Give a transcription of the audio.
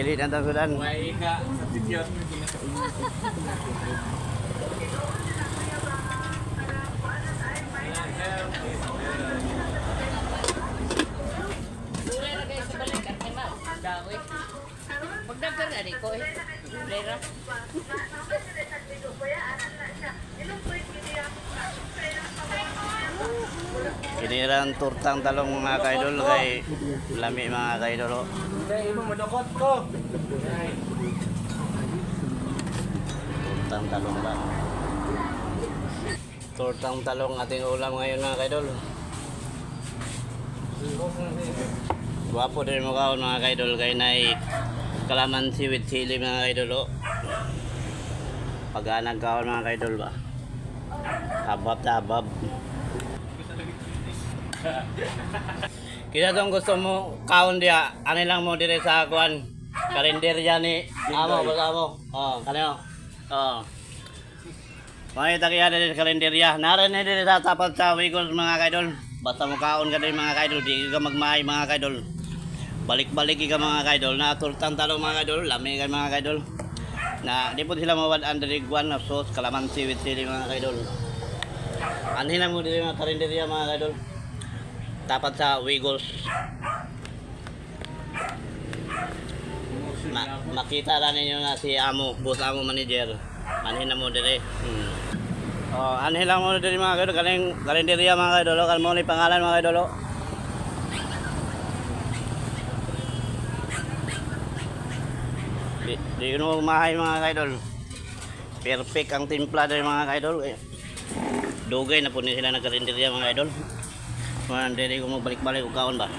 Pilit ang tangsudan. May ka, substitute. Ulay na kayo sa balik at may daoy. Magdagdag na di ko eh. Ulay na. Kinirang turtang talong mga kaidol kay lami mga kaidol. Oh. Hindi, mo madukot ko. Turtang talong ba? Turtang talong ating ulam ngayon mga kaidol. Wapo din mo kaon mga kaidol kay nay kalamansi with chili mga kaidol. Oh. Pag-anag kaon mga kaidol ba? Habab. Kaya tong gusto mo kaon dia, ano lang mo dire sa kuan kalendarya ni amo basta mo. Oh, kanino? Oh. May tagiya dire sa kalendarya. Naran ni dire sa tapat sa Wiggles mga kaidol. Basta mo kaon ka din mga kaidol, di ka magmahay mga kaidol. Balik-balik ka mga kaidol, na turtang talong mga kaidol, lami ka mga kaidol. Na di po sila mawad under iguan na sauce, kalamansi with chili mga kaidol. Anhin lang mo dire mga kalendarya mga kaidol. Tapat sa Wiggles. Makita na ninyo na si Amo, boss Amo manager. Anhin na mo dire. Oh, anhin lang mo dire mga kaidol, kalendarya mga kaidol, kan mo ni pangalan mga kaidol. Di ko mahay mga kaidol. Perfect ang timpla dari mga kaidol. Dugay na po ni sila ng kalendarya mga kaidol. Hindi ko magbalik-balik o kaon ba?